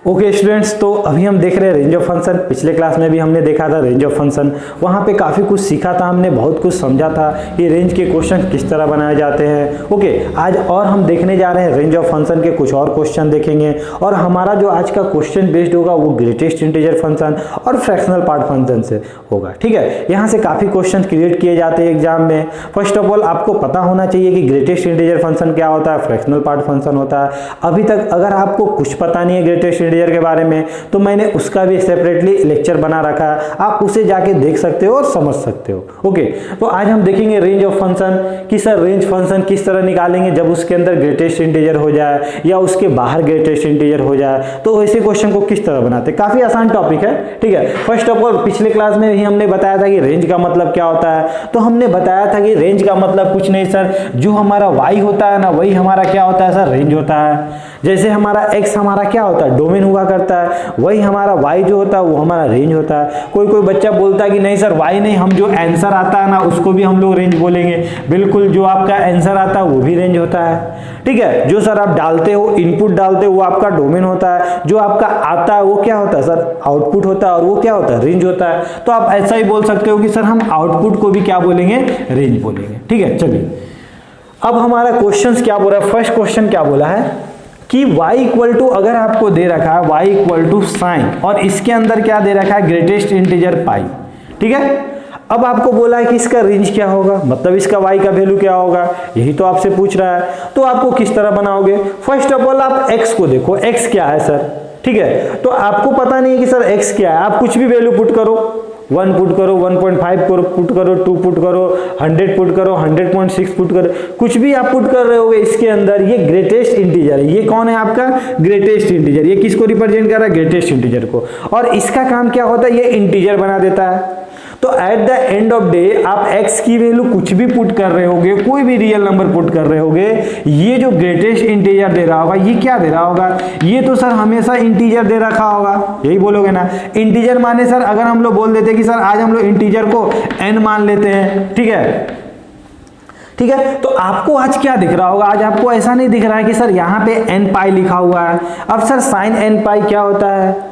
Okay students, तो अभी हम देख रहे हैं रेंज ऑफ फंक्शन। पिछले क्लास में भी हमने देखा था रेंज ऑफ फंक्शन, वहाँ पे काफ़ी कुछ सीखा था हमने, बहुत कुछ समझा था कि रेंज के क्वेश्चन किस तरह बनाए जाते हैं। ओके, आज और हम देखने जा रहे हैं रेंज ऑफ फंक्शन के कुछ और क्वेश्चन देखेंगे, और हमारा जो आज का क्वेश्चन बेस्ड होगा वो ग्रेटेस्ट इंटीजर फंक्शन और फ्रैक्शनल पार्ट फंक्शन से होगा। ठीक है, यहाँ से काफ़ी क्वेश्चन क्रिएट किए जाते हैं एग्जाम में। फर्स्ट ऑफ ऑल आपको पता होना चाहिए कि ग्रेटेस्ट इंटीजर फंक्शन क्या होता है, फ्रैक्शनल पार्ट फंक्शन होता है। अभी तक अगर आपको कुछ पता नहीं है ग्रेटेस्ट इंटीजर के बारे में, तो मैंने उसका भी सेपरेटली लेक्चर बना रखा है, आप उसे जाके देख सकते हो और समझ सकते हो। ओके, तो आज हम देखेंगे रेंज ऑफ फंक्शन कि सर रेंज फंक्शन किस तरह निकालेंगे जब उसके अंदर ग्रेटेस्ट इंटीजर हो जाए या उसके बाहर ग्रेटेस्ट इंटीजर हो जाए, तो ऐसे क्वेश्चन को किस तरह बनाते हैं। काफी आसान टॉपिक है। ठीक है, फर्स्ट ऑफ ऑल पिछले क्लास में ही हमने बताया था कि रेंज का मतलब क्या होता है। तो हमने बताया था कि रेंज का मतलब कुछ नहीं सर, जो हमारा वाई होता है ना, वही हमारा क्या होता है सर, रेंज होता है। जैसे हमारा एक्स हमारा क्या होता है, डोमेन हुआ करता है, वही हमारा वाई जो होता है वो हमारा रेंज होता है। कोई कोई बच्चा बोलता है कि नहीं सर वाई नहीं, हम जो आंसर आता है ना उसको भी हम लोग रेंज बोलेंगे। बिल्कुल, जो आपका आंसर आता है वो भी रेंज होता है। ठीक है, जो सर आप डालते हो, इनपुट डालते हो, वो आपका डोमेन होता है। जो आपका आता है वो क्या होता है सर, आउटपुट होता है, और वो क्या होता है, रेंज होता है। तो आप ऐसा ही बोल सकते हो कि सर हम आउटपुट को भी क्या बोलेंगे, रेंज बोलेंगे। ठीक है, चलिए अब हमारा क्वेश्चन क्या बोल रहा है। फर्स्ट क्वेश्चन क्या बोला है कि y इक्वल टू, अगर आपको दे रखा है y इक्वल टू साइन, और इसके अंदर क्या दे रखा है, ग्रेटेस्ट इंटीजर पाई। ठीक है, अब आपको बोला है कि इसका रेंज क्या होगा, मतलब इसका y का वैल्यू क्या होगा, यही तो आपसे पूछ रहा है। तो आपको किस तरह बनाओगे। फर्स्ट ऑफ ऑल आप x को देखो, x क्या है सर। ठीक है, तो आपको पता नहीं है कि सर x क्या है, आप कुछ भी वैल्यू पुट करो, 1 पुट करो, 1.5 पुट करो, 2 पुट करो, 100 पुट करो, 100.6 पुट करो, कुछ भी आप पुट कर रहे होगे इसके अंदर। ये ग्रेटेस्ट इंटीजर है। ये कौन है आपका, ग्रेटेस्ट इंटीजर। ये किसको रिप्रेजेंट कर रहा है, ग्रेटेस्ट इंटीजर को। और इसका काम क्या होता है, ये इंटीजर बना देता है। तो at the end of day आप x की वैल्यू कुछ भी पुट कर रहे होगे, कोई भी रियल नंबर पुट कर रहे होगे, ये जो ग्रेटेस्ट इंटीजर दे रहा होगा ये क्या दे रहा होगा, ये तो सर हमेशा इंटीजर दे रखा होगा। यही बोलोगे ना, इंटीजर माने सर, अगर हम लोग बोल देते कि सर आज हम लोग इंटीजर को n मान लेते हैं। ठीक है, ठीक है, तो आपको आज क्या दिख रहा होगा, आज आपको ऐसा नहीं दिख रहा है कि सर यहाँ पे n पाई लिखा हुआ है। अब सर साइन n पाई क्या होता है,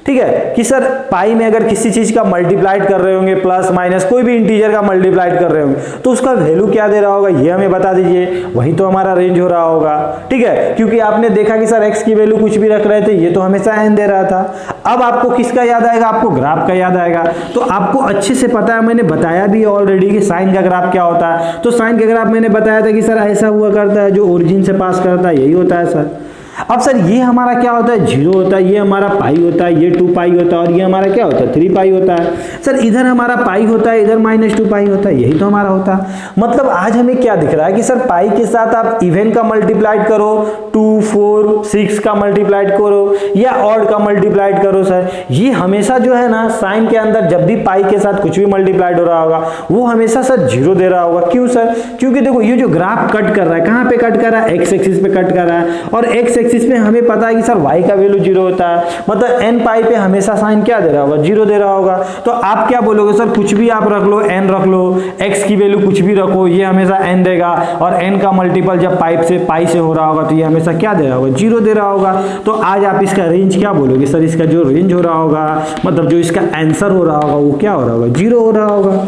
ठीक है, कि सर पाई में अगर किसी चीज का मल्टीप्लाइड कर रहे होंगे, प्लस माइनस कोई भी इंटीजर का मल्टीप्लाइड कर रहे होंगे, तो उसका वैल्यू क्या दे रहा होगा ये हमें बता दीजिए, वही तो हमारा रेंज हो रहा होगा। ठीक है, क्योंकि आपने देखा कि सर x की वैल्यू कुछ भी रख रहे थे, ये तो हमेशा n दे रहा था। अब आपको किसका याद आएगा, आपको ग्राफ का याद आएगा। तो आपको अच्छे से पता है, मैंने बताया भी ऑलरेडी कि साइन का ग्राफ क्या होता है। तो साइन का ग्राफ मैंने बताया था कि सर ऐसा हुआ करता है, जो ओरिजिन से पास करता है यही होता है सर। अब सर ये हमारा क्या होता है, 0 होता है, ये हमारा पाई होता है, ये 2 पाई होता है, और ये हमारा क्या होता है, 3 पाई होता है। सर इधर हमारा पाई होता है, इधर -2 पाई होता है, यही तो हमारा होता है। मतलब आज हमें क्या दिख रहा है कि सर पाई के साथ आप इवन का मल्टीप्लाइड करो, 2, 4, 6 का मल्टीप्लाइड करो, या ऑड का मल्टीप्लाइड करो। सर ये हमेशा जो है ना, साइन के अंदर जब भी पाई के साथ कुछ भी मल्टीप्लाइड हो रहा होगा वो हमेशा सर 0 दे रहा होगा। क्यों सर, क्योंकि देखो ये जो ग्राफ कट कर रहा है, कहाँ पे कट कर रहा है, एक्स एक्सिस पे कट कर रहा है, और एक्स एक्सिस पे हमें पता है कि सर y का वैल्यू 0 होता है। मतलब n पाई पे हमेशा साइन क्या दे रहा होगा, 0 दे रहा होगा। तो आप क्या बोलोगे सर, कुछ भी आप रख लो, n रख लो, x की वैल्यू कुछ भी रखो, ये हमेशा n देगा, और n का मल्टीपल जब पाई से हो रहा होगा तो ये हमेशा क्या दे रहा होगा, 0 दे रहा होगा। तो आज आप इसका रेंज क्या बोलोगे सर, इसका जो रेंज हो रहा होगा, मतलब जो इसका आंसर हो रहा होगा वो क्या हो रहा होगा, 0 हो रहा होगा।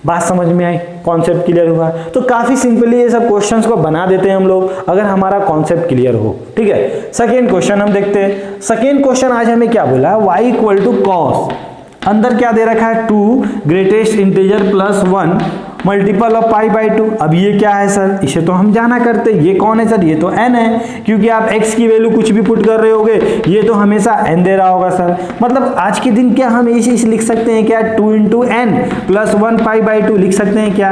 बात समझ में आई, कॉन्सेप्ट क्लियर हुआ। तो काफी सिंपली ये सब क्वेश्चंस को बना देते हैं हम लोग, अगर हमारा कॉन्सेप्ट क्लियर हो। ठीक है, सेकेंड क्वेश्चन हम देखते हैं। सेकेंड क्वेश्चन आज हमें क्या बोला है, y इक्वल टू कॉस, अंदर क्या दे रखा है, 2 greatest integer plus 1 multiple of pi by 2। अब ये क्या है सर, इसे तो हम जाना करते, ये कौन है सर, ये तो n है, क्योंकि आप x की वैल्यू कुछ भी पुट कर रहे होगे ये तो हमेशा n दे रहा होगा सर। मतलब आज के दिन क्या हम इसे लिख सकते हैं क्या, 2 × n प्लस 1 पाई बाई 2 लिख सकते हैं क्या,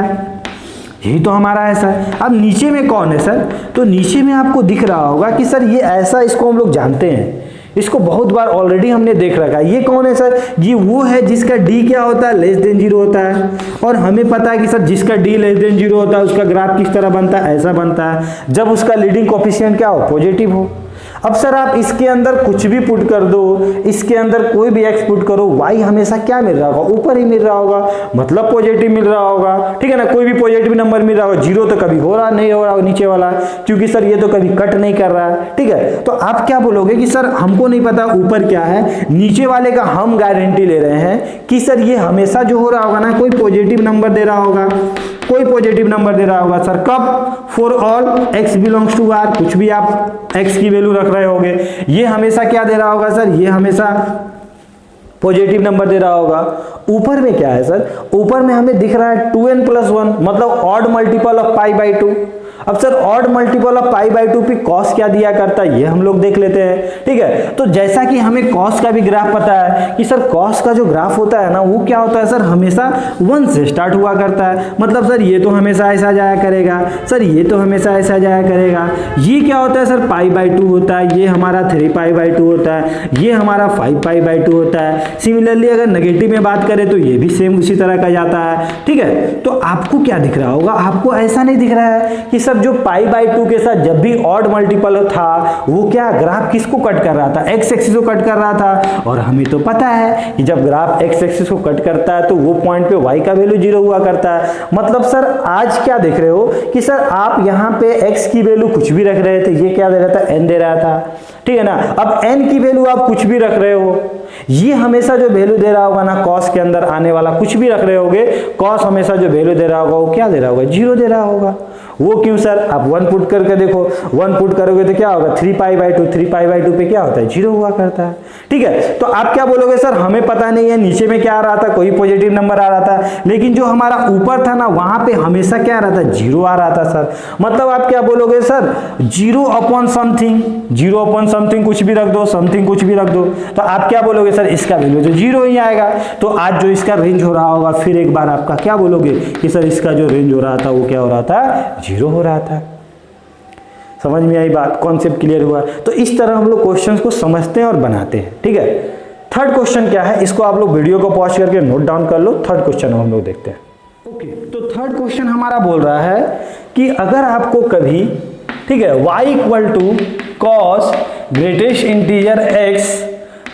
यही तो हमारा है सर। अब नीचे में कौन है सर, तो नीचे में आपको दिख रहा होगा कि सर ये ऐसा, इसको हम लोग जानते हैं, इसको बहुत बार ऑलरेडी हमने देख रखा है। ये कौन है सर, ये वो है जिसका d क्या होता है, <0 होता है। और हमें पता है कि सर जिसका d <0 होता है उसका ग्राफ किस तरह बनता है, ऐसा बनता है, जब उसका लीडिंग कोएफिशिएंट क्या हो, पॉजिटिव हो। अब सर आप इसके अंदर कुछ भी पुट कर दो, इसके अंदर कोई भी x पुट करो, y हमेशा क्या मिल रहा होगा, ऊपर ही मिल रहा होगा, मतलब पॉजिटिव मिल रहा होगा, ठीक है ना। कोई भी पॉजिटिव नंबर मिल रहा होगा, जीरो तो कभी हो रहा नहीं हो रहा नीचे वाला, क्योंकि सर ये तो कभी कट नहीं कर रहा है, ठीक है। तो आप क्या बोलोगे कि सर हमको नहीं पता ऊपर क्या है, नीचे वाले का हम गारंटी ले रहे हैं कि सर ये हमेशा जो हो रहा होगा ना, कोई पॉजिटिव नंबर दे रहा होगा, कोई पॉजिटिव नंबर दे रहा होगा सर, कब, for all x belongs to r, कुछ भी आप x की वैल्यू रख रहे होगे, ये हमेशा क्या दे रहा होगा सर, ये हमेशा पॉजिटिव नंबर दे रहा होगा। ऊपर में क्या है सर, ऊपर में हमें दिख रहा है 2n + 1, मतलब ऑड मल्टीपल ऑफ π/2। अब सर ऑड मल्टीपल ऑफ π/2 पे कॉस क्या दिया करता है ये हम लोग देख लेते हैं, ठीक है। तो जैसा कि हमें कॉस का भी ग्राफ पता है कि सर कॉस का जो ग्राफ होता है ना, वो क्या होता है सर, हमेशा 1 से स्टार्ट हुआ करता है, मतलब सर ये तो हमेशा ऐसा जाया करेगा, सर ये तो हमेशा ऐसा जाया करेगा। ये क्या होता है सर, π/2 होता है, ये हमारा 3π/2 होता है, ये हमारा 5π/2 होता है। सिमिलरली अगर नेगेटिव में बात करें तो ये भी सेम उसी तरह का जाता है, ठीक है। तो आपको क्या दिख रहा होगा, आपको ऐसा नहीं दिख रहा है कि सर जो π/2 के साथ जब भी ऑड मल्टीपल था वो क्या ग्राफ किसको कट कर रहा था, x एक्सिस को कट कर रहा था। और हमें तो पता है कि जब ग्राफ x एक्सिस को कट करता है तो वो पॉइंट पे y का वैल्यू 0 हुआ करता है। मतलब सर आज क्या देख रहे हो कि सर आप यहाँ पे x की वैल्यू कुछ भी रख रहे थे, ये क्या दे रहा था, n दे रहा था, ठीक है ना। अब n की वैल्यू आप कुछ भी रख रहे हो, ये हमेशा जो वैल्यू दे रहा होगा ना, कॉस के अंदर आने वाला कुछ भी रख रहे होगे, कॉस हमेशा जो वैल्यू दे रहा होगा वो क्या दे रहा होगा, 0 दे रहा होगा। वो क्यों सर, आप 1 पुट करके देखो, 1 पुट करोगे तो क्या होगा, 3π/2, 3π/2 पे क्या होता है, 0 हुआ करता है, ठीक है। तो आप क्या बोलोगे, सर हमें पता नहीं है नीचे में क्या आ रहा था, कोई पॉजिटिव नंबर आ रहा था, लेकिन जो हमारा ऊपर था ना वहां पे हमेशा क्या आ रहा था, 0 आ रहा था सर। मतलब आप क्या बोलोगे सर, 0/समथिंग, 0/समथिंग कुछ भी रख दो, समथिंग कुछ भी रख दो, तो आप क्या बोलोगे सर, इसका वैल्यू तो 0 ही आएगा। तो आज जो इसका रेंज हो रहा होगा, फिर एक बार आपका क्या बोलोगे कि सर इसका जो रेंज हो रहा था वो क्या हो रहा था, 0 हो रहा था। समझ में आई बात, कॉन्सेप्ट क्लियर हुआ। तो इस तरह हम लोग क्वेश्चंस को समझते हैं और बनाते हैं, ठीक है। थर्ड क्वेश्चन क्या है, इसको आप लोग वीडियो को पॉज करके नोट डाउन कर लो। थर्ड क्वेश्चन हम लोग देखते हैं। ओके, तो थर्ड क्वेश्चन हमारा बोल रहा है कि अगर आपको कभी, ठीक है, y = cos greatest integer x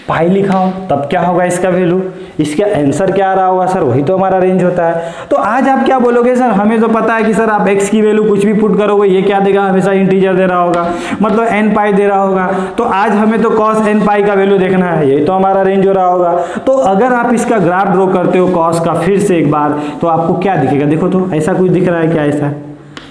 पाई लिखा हो, तब क्या होगा इसका वैल्यू, इसका आंसर क्या आ रहा होगा सर, वही तो हमारा रेंज होता है। तो आज आप क्या बोलोगे, सर हमें तो पता है कि सर आप x की वैल्यू कुछ भी पुट करोगे ये क्या देगा, हमेशा इंटीजर दे रहा होगा, मतलब n π दे रहा होगा। तो आज हमें तो cos n π का वैल्यू देखना है, यही तो हमारा रेंज हो रहा होगा। तो अगर आप इसका ग्राफ ड्रॉ करते हो cos का फिर से एक बार, तो आपको क्या दिखेगा, देखो तो ऐसा कुछ दिख रहा है क्या, ऐसा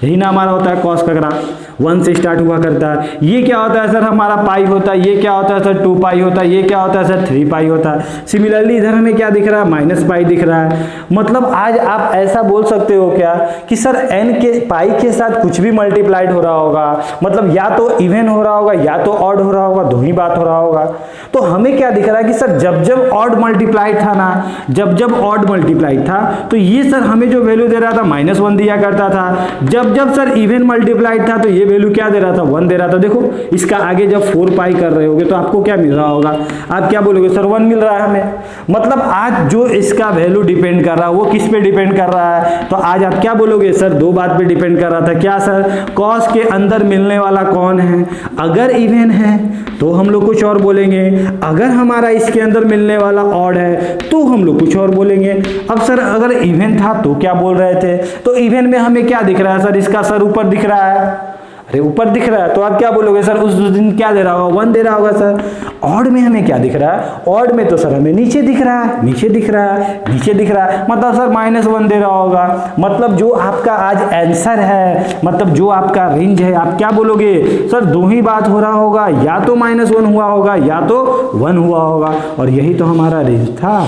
यही ना हमारा होता है कॉस का ग्राफ, 1 से स्टार्ट हुआ करता है। ये क्या होता है सर, हमारा पाई होता है, ये क्या होता है सर, 2π होता है, ये क्या होता है सर, 3π होता है। सिमिलरली इधर हमें क्या दिख रहा है, -π दिख रहा है। मतलब आज आप ऐसा बोल सकते हो क्या कि सर n के पाई के साथ कुछ भी मल्टीप्लाइड हो रहा होगा, मतलब या तो इवन हो रहा होगा या तो ऑड हो रहा होगा, दो ही बात हो रहा होगा। तो हमें क्या दिख रहा है कि सर जब जब ऑड मल्टीप्लाइड था ना, जब जब ऑड मल्टीप्लाइड था तो ये सर हमें जो वैल्यू दे रहा था -1 दिया करता था, जब जब सर इवन मल्टीप्लाइड था तो ये वैल्यू क्या दे रहा था, 1 दे रहा था। देखो इसका आगे जब 4π कर रहे होगे तो आपको क्या मिल रहा होगा, आप क्या बोलोगे सर 1 मिल रहा है हमें। मतलब आज जो इसका वैल्यू डिपेंड कर रहा है वो किस पे डिपेंड कर रहा है, तो आज आप क्या बोलोगे सर, दो बात पे डिपेंड कर रहा था। क्या सर, कॉस के अंदर मिलने वाला कौन है, अगर इवन है तो हम लोग कुछ और बोलेंगे, अगर हमारा इसके अंदर मिलने वाला ऑड है तो हम लोग कुछ और बोलेंगे। अब सर अगर इवन था तो क्या बोल रहे थे, तो इवन में हमें क्या दिख रहा है सर, इसका सर ऊपर दिख रहा है, अरे ऊपर दिख रहा है, तो आप क्या बोलोगे सर उस दिन क्या दे रहा होगा, 1 दे रहा होगा सर। ऑड में हमें क्या दिख रहा है, ऑड में तो सर हमें नीचे दिख रहा है, नीचे दिख रहा है, नीचे दिख रहा है, मतलब सर -1 दे रहा होगा। मतलब जो आपका आज आंसर है, मतलब जो आपका रेंज है, आप क्या बोलोगे सर, दो ही बात हो रहा होगा, या तो -1 हुआ होगा या तो 1 हुआ होगा, और यही तो हमारा रेंज था।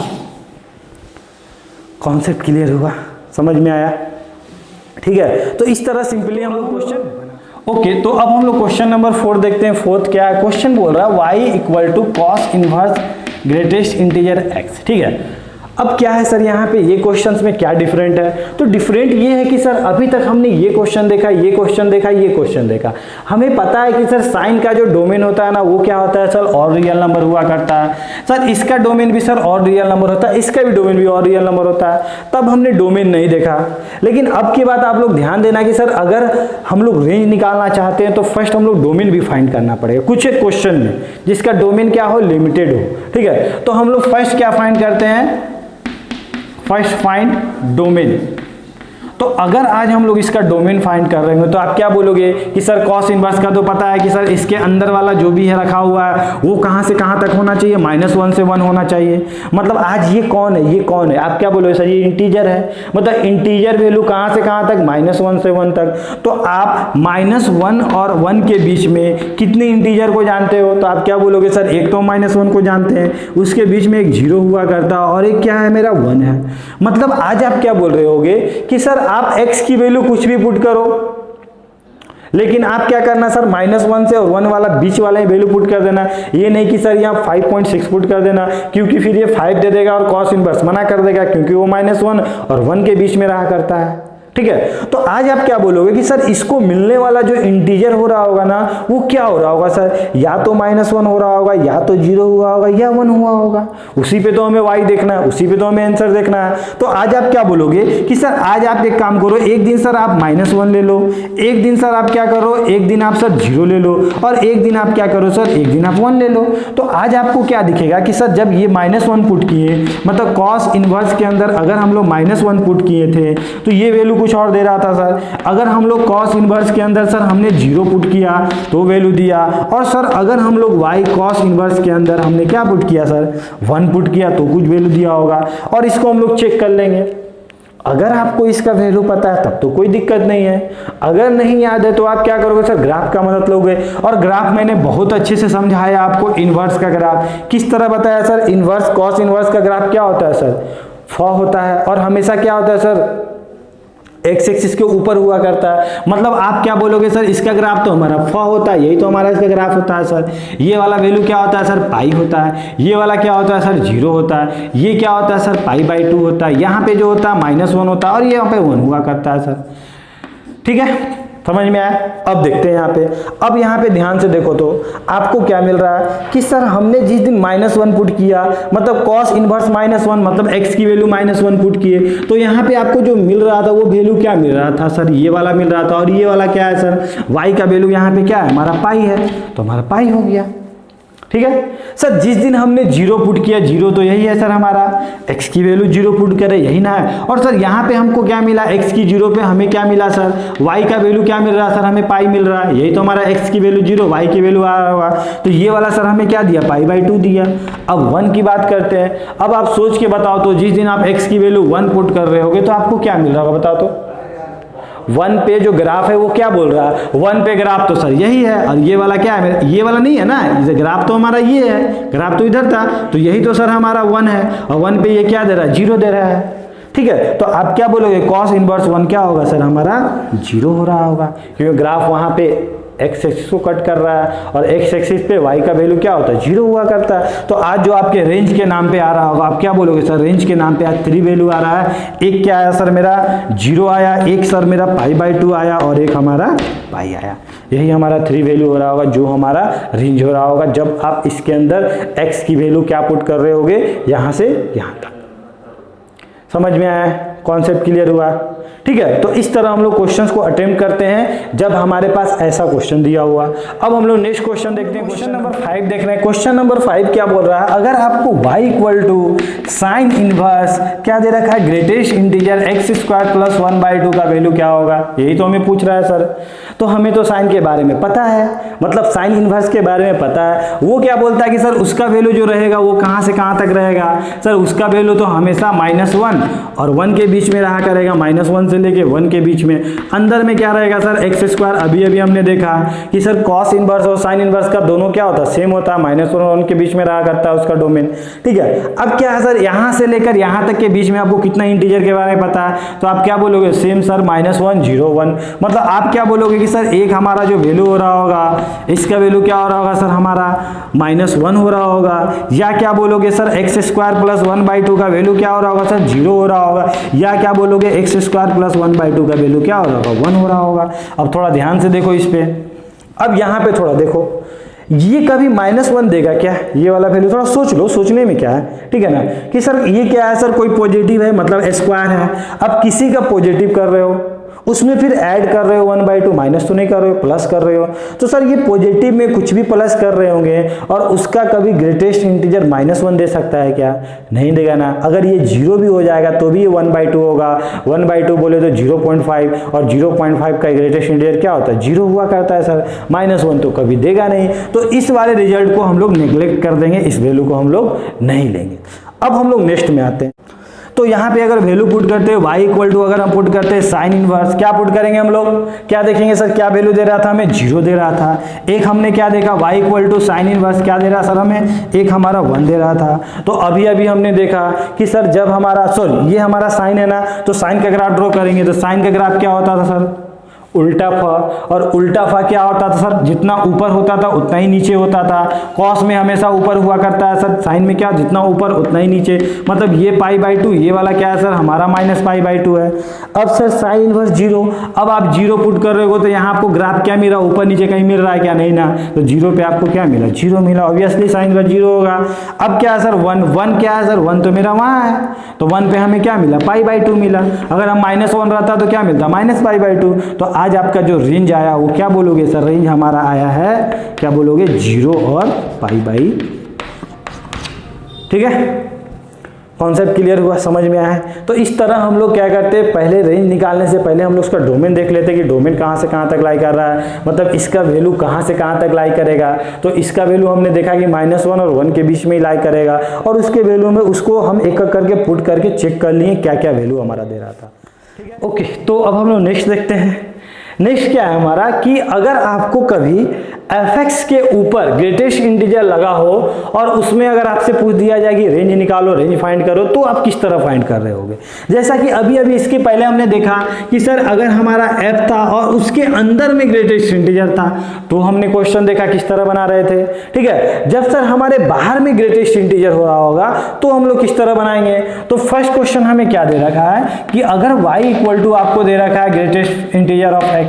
कॉन्सेप्ट क्लियर हुआ, समझ में आया, ठीक है। तो इस तरह सिंपली हम लोग क्वेश्चन ओके। तो अब हम लोग क्वेश्चन नंबर 4 देखते हैं। फोर्थ क्या है, क्वेश्चन बोल रहा है y = cos inverse greatest integer x, ठीक है। अब क्या है सर यहाँ पे ये क्वेश्चंस में क्या डिफरेंट है? तो डिफरेंट ये है कि सर अभी तक हमने ये क्वेश्चन देखा, ये क्वेश्चन देखा, ये क्वेश्चन देखा, हमें पता है कि सर साइन का जो डोमेन होता है ना वो क्या होता है सर, और रियल नंबर हुआ करता है। सर इसका डोमेन भी सर और रियल नंबर होता है, इसका भी डोमेन भी और रियल नंबर होता है। तब हमने डोमेन नहीं देखा। लेकिन अब की बात आप लोग ध्यान देना कि सर अगर हम लोग रेंज निकालना चाहते हैं तो फर्स्ट हम लोग डोमेन भी फाइंड करना पड़ेगा कुछ एक क्वेश्चन में जिसका डोमेन क्या हो, लिमिटेड हो। ठीक है, तो हम लोग फर्स्ट क्या फाइंड करते हैं, फर्स्ट फाइंड डोमेन। तो अगर आज हम लोग इसका डोमेन फाइंड कर रहे हैं तो आप क्या बोलोगे कि सर कॉस इनवर्स का तो पता है कि सर इसके अंदर वाला जो भी है रखा हुआ है वो कहाँ से कहाँ तक होना चाहिए, -1 से 1 होना चाहिए। मतलब आज ये कौन है, ये कौन है, आप क्या बोलोगे सर ये इंटीजर है। मतलब इंटीजर वैल्यू कहाँ से कहाँ तक, -1 से 1 तक। तो आप -1 और 1 के बीच में कितने इंटीजर को जानते हो, तो आप क्या बोलोगे सर एक तो -1 को जानते हैं, उसके बीच में एक 0 हुआ करता है और एक क्या है मेरा 1 है। मतलब आज आप क्या बोल रहे होगे कि सर आप x की वैल्यू कुछ भी पुट करो, लेकिन आप क्या करना सर -1 से और 1 वाला बीच वाला ही वैल्यू पुट कर देना। ये नहीं कि सर यहाँ 5.6 पुट कर देना, क्योंकि फिर ये 5 दे देगा और कॉस इनवर्स मना कर देगा, क्योंकि वो -1 और 1 के बीच में रहा करता है। ठीक है, तो आज आप क्या बोलोगे कि सर इसको मिलने वाला जो इंटीजर हो रहा होगा ना वो क्या हो रहा होगा सर, या तो -1 हो रहा होगा, या तो 0 हुआ होगा, या 1 हुआ होगा। उसी पे तो हमें y देखना है, उसी पे तो हमें आंसर देखना है। तो आज आप क्या बोलोगे कि सर आज आप एक काम करो, एक दिन सर आप -1 ले लो, एक दिन सर आप क्या करो, एक दिन आप सर 0 ले लो, और एक दिन आप क्या करो सर, एक दिन आप 1 ले लो। तो आज आपको क्या दिखेगा कि सर जब ये -1 पुट किए, मतलब कॉस इनवर्स के अंदर अगर हम लोग -1 पुट किए थे तो ये वैल्यू कुछ और दे रहा था सर। अगर हम लोग कॉस इनवर्स के अंदर सर हमने 0 पुट किया तो वैल्यू दिया, और सर अगर हम लोग y कॉस इनवर्स के अंदर हमने क्या पुट किया सर, 1 पुट किया तो कुछ वैल्यू दिया होगा। और इसको हम लोग चेक कर लेंगे। अगर आपको इसका वैल्यू पता है तब तो कोई दिक्कत नहीं है, अगर नहीं याद है तो आप क्या करोगे सर, ग्राफ का मदद लोगे। और ग्राफ मैंने बहुत अच्छे से समझाया आपको, इनवर्स का ग्राफ किस तरह बताया सर। इनवर्स कॉस इनवर्स का ग्राफ क्या होता है सर, फ होता है, और हमेशा क्या होता है सर, एक्स एक्सिस के ऊपर हुआ करता है। मतलब आप क्या बोलोगे सर, इसका ग्राफ तो हमारा फ होता है, यही तो हमारा इसका ग्राफ होता है सर। ये वाला वैल्यू क्या होता है सर, पाई होता है। ये वाला क्या होता है सर, 0 होता है। ये क्या होता है सर, π/2 होता है। यहाँ पे जो होता है -1 होता है, और यहाँ पे 1 हुआ करता है सर। ठीक है, समझ में आया। अब देखते हैं यहाँ पे, अब यहाँ पे ध्यान से देखो तो आपको क्या मिल रहा है कि सर हमने जिस दिन -1 पुट किया, मतलब cos इनवर्स -1, मतलब x की वैल्यू -1 पुट किए, तो यहाँ पे आपको जो मिल रहा था वो वैल्यू क्या मिल रहा था सर, ये वाला मिल रहा था। और ये वाला क्या है सर, y का वैल्यू यहाँ पे क्या है हमारा पाई है, तो हमारा पाई हो गया। ठीक है सर, जिस दिन हमने 0 पुट किया, 0 तो यही है सर हमारा, x की वैल्यू 0 पुट करे यही ना है। और सर यहाँ पे हमको क्या मिला, x की 0 पे हमें क्या मिला सर, y का वैल्यू क्या मिल रहा है सर, हमें पाई मिल रहा है। यही तो हमारा x की वैल्यू 0, y की वैल्यू आ रहा होगा, तो ये वाला सर हमें क्या दिया, π/2 दिया। अब 1 की बात करते हैं। अब आप सोच के बताओ तो, जिस दिन आप x की वैल्यू 1 पुट कर रहे होगे तो आपको क्या मिल रहा होगा बताओ तो। 1 पे जो ग्राफ है वो क्या बोल रहा है, 1 पे ग्राफ तो सर यही है, और ये वाला क्या है, ये वाला नहीं है ना, इसे ग्राफ तो हमारा ये है, ग्राफ तो इधर था, तो यही तो सर हमारा 1 है, और 1 पे ये क्या दे रहा है, 0 दे रहा है। ठीक है, तो आप क्या बोलोगे, कॉस इनवर्स 1 क्या होगा सर हमारा, 0 हो रहा होगा, क्योंकि ग्राफ वहां पे एक्स एक्सिस को कट कर रहा है, और एक्स एक्सिस पे वाई का वैल्यू क्या होता है, 0 हुआ करता है। तो आज जो आपके रेंज के नाम पे आ रहा होगा, आप क्या बोलोगे सर, रेंज के नाम पे आज 3 वैल्यू आ रहा है। एक क्या आया सर मेरा, 0 आया, एक सर मेरा π/2 आया, और एक हमारा पाई आया। यही हमारा 3 वैल्यू हो रहा होगा, जो हमारा रेंज हो रहा होगा जब आप इसके अंदर x की वैल्यू क्या पुट कर रहे होगे, यहाँ से यहाँ तक। समझ में आया, कॉन्सेप्ट क्लियर हुआ। ठीक है, तो इस तरह हम लोग क्वेश्चंस को अटेम्प्ट करते हैं जब हमारे पास ऐसा क्वेश्चन दिया हुआ। अब हम लोग नेक्स्ट क्वेश्चन देखते हैं, क्वेश्चन नंबर 5 देख रहे हैं। क्वेश्चन नंबर 5 क्या बोल रहा है, अगर आपको y = साइन इनवर्स क्या दे रखा है, ग्रेटेस्ट इंटीजर x² + 1/2 का वैल्यू क्या होगा, यही तो हमें पूछ रहा है सर। तो हमें तो साइन के बारे में पता है, मतलब साइन इनवर्स के बारे में पता है। वो क्या बोलता है कि सर उसका वैल्यू जो रहेगा वो कहाँ से कहाँ तक रहेगा, सर उसका वैल्यू तो हमेशा -1 और 1 के बीच में रहा करेगा, -1 -1 से लेके 1 के बीच में। अंदर में क्या रहेगा सर, एक्स स्क्वायर। अभी अभी हमने देखा कि सर कॉस इनवर्स और साइन इनवर्स का दोनों क्या होता है, सेम होता है, -1 और 1 के बीच में रहा करता है उसका डोमेन। ठीक है, अब क्या है सर, यहाँ से लेकर यहाँ तक के बीच में आपको कितना इंटीजर के बारे में पता है, तो आप क्या बोलोगे, सेम सर -1 0 1। मतलब आप क्या बोलोगे कि सर एक हमारा जो वैल्यू हो रहा होगा, इसका वैल्यू क्या हो रहा होगा सर, हमारा -1 हो रहा होगा। या क्या बोलोगे सर, एक्स स्क्वायर प्लस 1/2 का वैल्यू क्या हो रहा होगा सर, 0 हो रहा होगा। या क्या बोलोगे, एक्स स्क्वायर प्लस 1/2 का वैल्यू क्या हो रहा होगा, 1 हो रहा होगा। अब थोड़ा ध्यान से देखो इस पे। अब यहाँ पे थोड़ा देखो, ये कभी -1 देगा क्या, ये वाला वैल्यू थोड़ा सोच लो, सोचने में क्या है, ठीक है ना, कि सर ये क्या है सर, कोई पॉजिटिव है मतलब स्क्वायर है। अब किसी का पॉजिटिव कर रहे हो, उसमें फिर ऐड कर रहे हो 1/2, माइनस तो नहीं कर रहे हो, प्लस कर रहे हो। तो सर ये पॉजिटिव में कुछ भी प्लस कर रहे होंगे और उसका कभी ग्रेटेस्ट इंटीजर -1 दे सकता है क्या, नहीं देगा ना। अगर ये 0 भी हो जाएगा तो भी ये 1/2 होगा। 1/2 बोले तो 0.5, और 0.5 का ग्रेटेस्ट इंटीजर क्या होता है, 0 हुआ करता है सर। -1 तो कभी देगा नहीं। तो इस वाले रिजल्ट को हम लोग नेग्लेक्ट कर देंगे, इस वैल्यू को हम लोग नहीं लेंगे। अब हम लोग नेक्स्ट में आते हैं। तो यहाँ पे अगर वैल्यू पुट करते हैं y इक्वल टू, अगर हम पुट करते हैं साइन इनवर्स, क्या पुट करेंगे हम लोग, क्या देखेंगे सर, क्या वैल्यू दे रहा था हमें, 0 दे रहा था। एक हमने क्या देखा, y equal to sine inverse क्या दे रहा सर हमें, एक हमारा 1 दे रहा था। तो अभी अभी हमने देखा कि सर जब हमारा, सॉरी ये हमारा साइन है ना, तो साइन का ग्राफ ड्रॉ करेंगे तो साइन का ग्राफ क्या होता था सर, उल्टा फा। और उल्टा फा क्या होता था सर, जितना ऊपर होता था उतना ही नीचे होता था। कॉस में हमेशा ऊपर हुआ करता है सर, साइन में क्या, जितना ऊपर उतना ही नीचे। मतलब ये π/2, ये वाला क्या है सर, हमारा -π/2 है। अब सर साइन इनवर्स 0, अब आप 0 पुट कर रहे हो तो यहाँ आपको ग्राफ क्या मिला, ऊपर नीचे कहीं मिल रहा है क्या, नहीं ना। तो 0 पे आपको क्या मिला, 0 मिला, ऑब्वियसली साइन इनवर्स 0 होगा। अब क्या है सर, 1 क्या है सर, 1 तो मेरा वहाँ है, तो 1 पे हमें क्या मिला, π/2 मिला। अगर हम -1 रहता तो क्या मिलता, -π/2। तो आज आपका जो रेंज आया वो क्या बोलोगे सर, रेंज हमारा आया है, क्या बोलोगे, 0 और π/, ठीक है। कॉन्सेप्ट क्लियर हुआ, समझ में आया है। तो इस तरह हम लोग क्या करते हैं, पहले रेंज निकालने से पहले हम लोग उसका डोमेन देख लेते हैं कि डोमेन कहाँ से कहाँ तक लाई कर रहा है, मतलब इसका वैल्यू कहाँ से कहाँ तक लाई करेगा। तो इसका वैल्यू हमने देखा कि -1 और 1 के बीच में ही लाई करेगा, और उसके वैल्यू में उसको हम एक एक करके पुट करके चेक कर लिए क्या क्या वैल्यू हमारा दे रहा था। ओके, तो अब हम लोग नेक्स्ट देखते हैं। नेक्स्ट क्या है हमारा, कि अगर आपको कभी f(x) के ऊपर ग्रेटेस्ट इंटीजर लगा हो और उसमें अगर आपसे पूछ दिया जाए कि रेंज निकालो, रेंज फाइंड करो, तो आप किस तरह फाइंड कर रहे होगे। जैसा कि अभी अभी इसके पहले हमने देखा कि सर अगर हमारा f था और उसके अंदर में ग्रेटेस्ट इंटीजर था, तो हमने क्वेश्चन देखा किस तरह बना रहे थे, ठीक है। जब सर हमारे बाहर में ग्रेटेस्ट इंटीजर हो रहा होगा तो हम लोग किस तरह बनाएंगे। तो फर्स्ट क्वेश्चन हमें क्या दे रखा है कि अगर y इक्वल टू आपको दे रखा है ग्रेटेस्ट इंटीजर ऑफ x,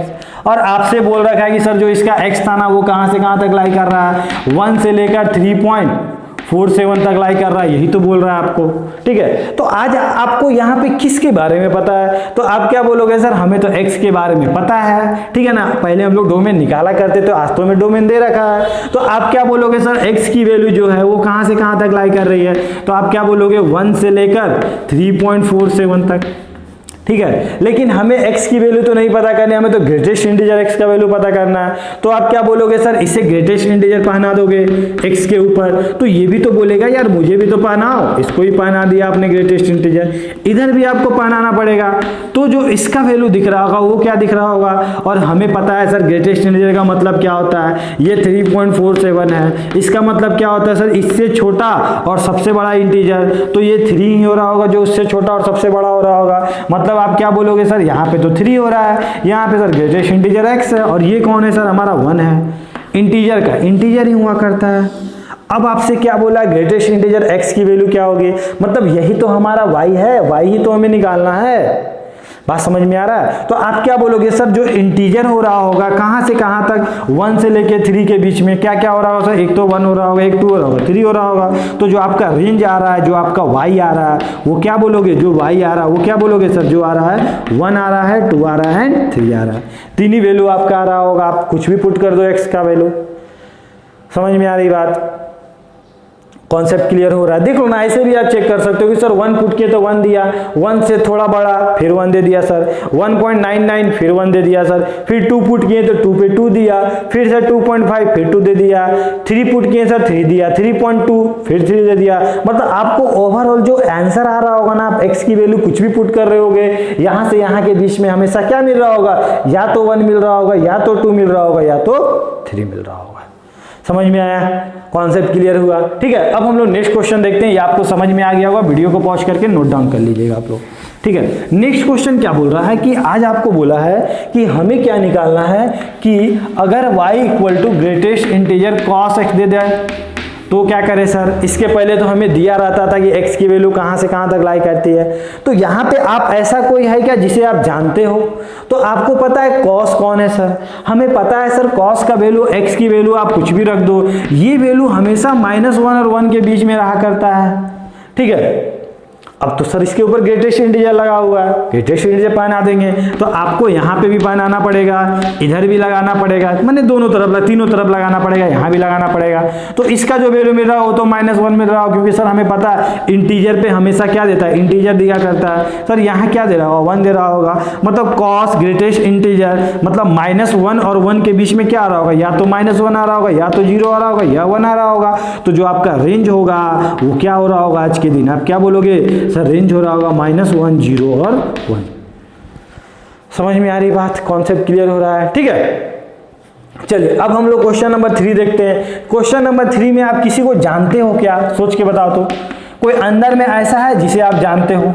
और आपसे बोल रखा है कि सर जो इसका x था ना वो कहां से कहां तक लाई कर रहा है, 1 से लेकर 3.47 तक लाई कर रहा है, यही तो बोल रहा है आपको, ठीक है। तो आज आपको यहाँ पे किसके बारे में पता है, तो आप क्या बोलोगे, सर हमें तो x के बारे में पता है, ठीक है ना। पहले हम लोग डोमेन निकाला करते तो आज तो हमें डोमेन दे रखा है। तो आप क्या बोलोगे, सर x की वैल्यू जो है वो कहां से कहां तक लाई कर रही है, तो आप क्या बोलोगे, 1 से लेकर 3.47 तक, ठीक है। लेकिन हमें x की वैल्यू तो नहीं पता करनी, हमें तो ग्रेटेस्ट इंटीजर x का वैल्यू पता करना है। तो आप क्या बोलोगे, सर इसे ग्रेटेस्ट इंटीजर पहना दोगे x के ऊपर, तो ये भी तो बोलेगा यार मुझे भी तो पहनाओ, इसको ही पहना दिया आपने ग्रेटेस्ट इंटीजर, इधर भी आपको पहनाना पड़ेगा। तो जो इसका वैल्यू दिख रहा होगा वो क्या दिख रहा होगा, और हमें पता है सर ग्रेटेस्ट इंटीजर का मतलब क्या होता है, ये 3.47 है, इसका मतलब क्या होता है सर, इससे छोटा और सबसे बड़ा इंटीजर, तो ये 3 ही हो रहा होगा, जो उससे छोटा और सबसे बड़ा हो रहा होगा। मतलब आप क्या बोलोगे, सर यहाँ पे तो 3 हो रहा है, यहाँ पे सर ग्रेटेस्ट इंटीजर x है, और ये कौन है सर, हमारा 1 है, इंटीजर का इंटीजर ही हुआ करता है। अब आपसे क्या बोला, ग्रेटेस्ट इंटीजर x की वैल्यू क्या होगी, मतलब यही तो हमारा y है, y ही तो हमें निकालना है। बात समझ में आ रहा है। तो आप क्या बोलोगे, सर जो इंटीजर हो रहा होगा कहां से कहां तक, 1 से लेके 3 के बीच में क्या क्या हो रहा होगा, सर एक तो 1 हो रहा होगा, एक 2 हो रहा होगा, 3 हो रहा होगा। तो जो आपका रेंज आ रहा है, जो आपका y आ रहा है, वो क्या बोलोगे, जो y आ रहा है वो क्या बोलोगे, सर जो आ रहा है 1 आ रहा है, 2 आ रहा है, 3 आ रहा है, 3 ही वैल्यू आपका आ रहा होगा। आप कुछ भी पुट कर दो x का वैल्यू, समझ में आ रही बात। कॉन्सेप्ट क्लियर हो रहा है? देख लो ना, ऐसे भी आप चेक कर सकते हो कि सर 1 पुट किए तो 1 दिया, 1 से थोड़ा बड़ा फिर 1 दे दिया सर, 1.99 फिर 1 दे दिया सर, फिर 2 पुट किए तो 2 पे 2 दिया, फिर सर 2.5 फिर 2 दे दिया, 3 पुट किए सर 3 दिया, 3.2 फिर 3 दे दिया। मतलब आपको ओवरऑल जो आंसर आ रहा होगा ना, आप x की वैल्यू कुछ भी पुट कर रहे होगे, यहाँ से यहाँ के बीच में हमेशा क्या मिल रहा होगा, या तो 1 मिल रहा होगा, या तो 2 मिल रहा होगा, या तो 3 मिल रहा होगा। समझ में आया? कॉन्सेप्ट क्लियर हुआ? ठीक है, अब हम लोग नेक्स्ट क्वेश्चन देखते हैं। ये आपको समझ में आ गया होगा, वीडियो को पॉज करके नोट डाउन कर लीजिएगा आप लोग। ठीक है, नेक्स्ट क्वेश्चन क्या बोल रहा है कि आज आपको बोला है कि हमें क्या निकालना है कि अगर y equal to greatest integer cos x दे दे तो क्या करें सर। इसके पहले तो हमें दिया रहता था कि x की वैल्यू कहां से कहां तक लाई करती है। तो यहां पे आप ऐसा कोई है क्या जिसे आप जानते हो? तो आपको पता है cos कौन है सर? हमें पता है सर cos का वैल्यू, x की वैल्यू आप कुछ भी रख दो, ये वैल्यू हमेशा -1 और 1 के बीच में रहा करता है। ठीक है, अब तो सर इसके ऊपर ग्रेटेस्ट इंटीजर लगा हुआ है, ग्रेटेस्ट इंटीजर पहना देंगे तो आपको यहाँ पे भी पहनाना पड़ेगा, इधर भी लगाना पड़ेगा, मैंने दोनों तरफ, तीनों तरफ लगाना पड़ेगा, यहाँ भी लगाना पड़ेगा। तो इसका जो वैल्यू मिल रहा हो तो -1 मिल रहा हो, क्योंकि सर हमें पता है इंटीजर पे हमेशा क्या देता है, इंटीजर दिया करता है। सर यहाँ क्या दे रहा होगा, 1 दे रहा होगा, मतलब कॉस ग्रेटेस्ट इंटीजर मतलब -1 और 1 के बीच में क्या आ रहा होगा, या तो -1 आ रहा होगा, या तो 0 आ रहा होगा, या 1 आ रहा होगा। तो जो आपका रेंज होगा वो क्या हो रहा होगा आज के दिन, आप क्या बोलोगे सर? रेंज हो रहा होगा -1, 0 और 1। समझ में आ रही बात? कॉन्सेप्ट क्लियर हो रहा है? ठीक है, चलिए अब हम लोग क्वेश्चन नंबर 3 देखते हैं। क्वेश्चन नंबर 3 में आप किसी को जानते हो क्या? सोच के बताओ तो। कोई अंदर में ऐसा है जिसे आप जानते हो?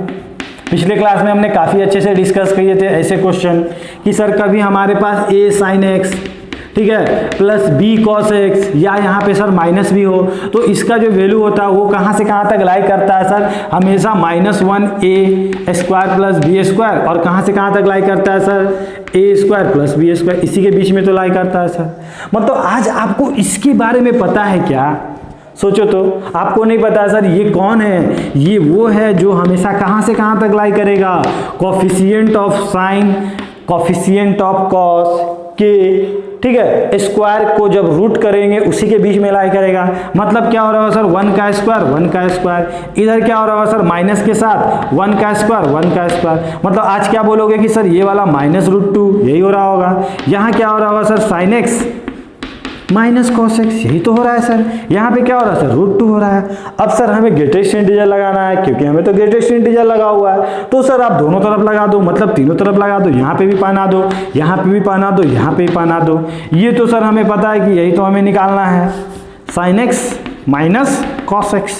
पिछले क्लास में हमने काफी अच्छे से डिस्कस किए थे ऐसे क्वेश्चन कि सर कभी हमारे पास a sin x, ठीक है, प्लस b cos x, या यहाँ पे सर माइनस भी हो तो इसका जो वैल्यू होता है वो कहाँ से कहाँ तक लाई करता है सर? हमेशा -1a² प्लस b², और कहाँ से कहाँ तक लाई करता है सर? a² प्लस b², इसी के बीच में तो लाई करता है सर। मतलब आज आपको इसके बारे में पता है क्या? सोचो तो, आपको नहीं पता सर ये कौन है? ये वो है जो हमेशा कहाँ से कहाँ तक लाई करेगा? Coefficient of sine, coefficient of cos के, ठीक है, स्क्वायर को जब रूट करेंगे उसी के बीच में लाई करेगा। मतलब क्या हो रहा होगा सर? 1 का स्क्वायर, 1 का स्क्वायर। इधर क्या हो रहा होगा सर? माइनस के साथ 1 का स्क्वायर, 1 का स्क्वायर। मतलब आज क्या बोलोगे कि सर ये वाला -√2 यही हो रहा होगा। यहाँ क्या हो रहा होगा sir? sin x minus cos x, यही तो हो रहा है सर। यहाँ पे क्या हो रहा है सर? √2 हो रहा है। अब सर हमें ग्रेटेस्ट इंटीजर लगाना है, क्योंकि हमें तो ग्रेटेस्ट इंटीजर लगा हुआ है। तो सर आप दोनों तरफ लगा दो, मतलब तीनों तरफ लगा दो, यहाँ पे भी पहना दो, यहाँ पे भी पहना दो, यहाँ पे भी पहना दो। ये तो सर हमें पता है कि यही तो हमें निकालना है, sin x minus cos x,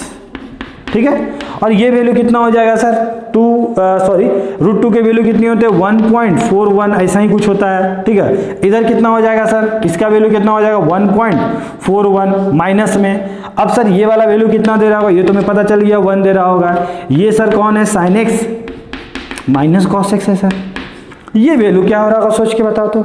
ठीक है। और ये वैल्यू कितना हो जाएगा सर? √2 के वैल्यू कितनी होते हैं? 1.41 ऐसा ही कुछ होता है, ठीक है। इधर कितना हो जाएगा सर? इसका वैल्यू कितना हो जाएगा? 1.41 माइनस में। अब सर ये वाला वैल्यू कितना दे रहा होगा? ये तो हमें पता चल गया 1 दे रहा होगा। ये सर कौन है? sin x minus cos x है सर। ये वैल्यू क्या हो रहा होगा? सोच के बताओ तो,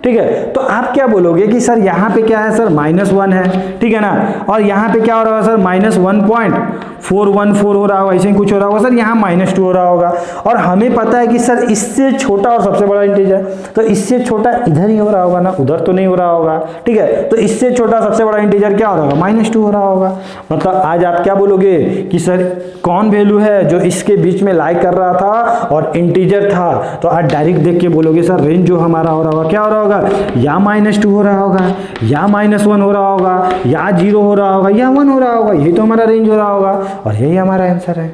ठीक है। तो आप क्या बोलोगे कि सर यहाँ पे क्या है सर? -1 है, ठीक है ना। और यहाँ पे क्या हो रहा होगा सर? -1.414 हो रहा होगा, ऐसे ही कुछ हो रहा होगा सर। यहाँ -2 हो रहा होगा। और हमें पता है कि सर इससे छोटा और सबसे बड़ा इंटीजर, तो इससे छोटा इधर ही हो रहा होगा ना, उधर तो नहीं हो रहा होगा, ठीक है। तो इससे छोटा सबसे बड़ा इंटीजर क्या हो रहा होगा? -2 हो रहा होगा। मतलब आज आप क्या बोलोगे कि सर कौन वैल्यू है जो इसके बीच में लाई कर रहा था और इंटीजर था? तो आज डायरेक्ट देख के बोलोगे सर रेंज जो हमारा हो रहा होगा क्या हो रहा होगा? या -2 हो रहा होगा, या -1 हो रहा होगा, या 0 हो रहा होगा, या 1 हो रहा होगा। यही तो हमारा रेंज हो रहा होगा और यही हमारा आंसर है।